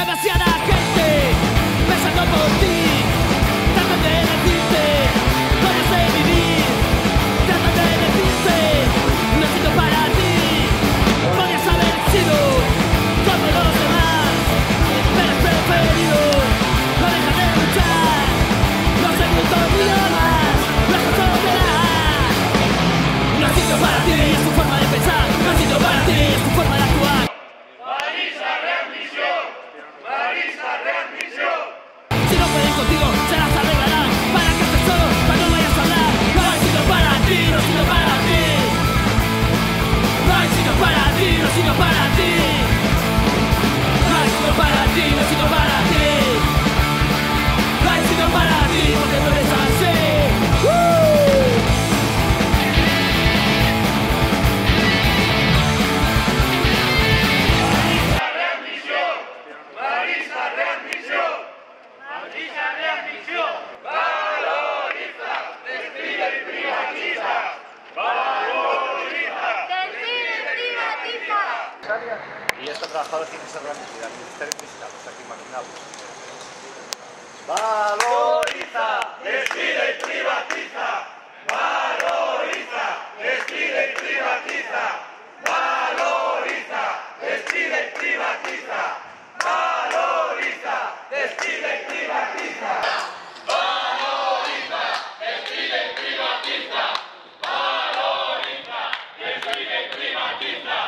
Demasiada gente pensando por ti, tratan de decirte cómo has de vivir, tratan de decirte no he sido para ti, podrías haber sido como los demás, pero has preferido no dejar de luchar, no sé ni un tornillo más, no has hecho de nada. No ha sido para ti, es tu forma de pensar, no ha sido para ti, es tu forma de actuar. Si no pueden contigo, se las arreglarán para que estés solo cuando vayas a hablar. No ha sido para ti, no ha sido para ti. No ha sido para ti, no ha sido para ti. No ha sido para ti, no ha sido para ti. No ha sido para ti porque no eres así. Y estos trabajadores tienen que ser readmitidos al Ministerio Fiscal, o sea que imaginaos. Valoriza, despide y privatiza. Valoriza, despide y privatiza. Valoriza, despide y privatiza. Valoriza, despide y privatiza. Valoriza, despide y privatiza. Valoriza, despide y privatiza.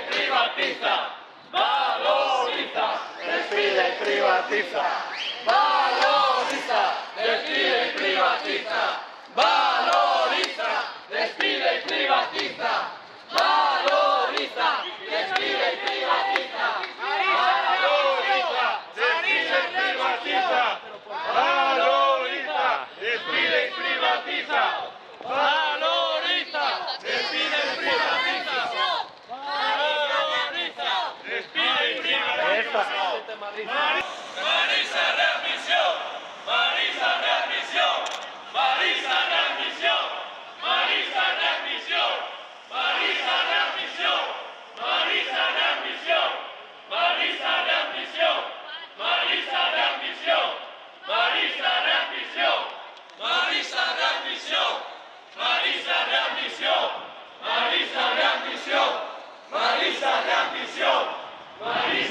Privatiza, valoriza, despide y privatiza. Valoriza, despide y privatiza. Valoriza, despide y privatiza. Valoriza, despide y privatiza. Valoriza, despide y privatiza. Valoriza, despide y privatiza. Valoriza, despide y privatiza. Marisa readmisión, Marisa readmisión, Marisa readmisión, Marisa readmisión, Marisa readmisión, Marisa readmisión, Marisa readmisión, Marisa readmisión, Marisa readmisión, Marisa readmisión, Marisa readmisión, Marisa readmisión, Marisa readmisión, Marisa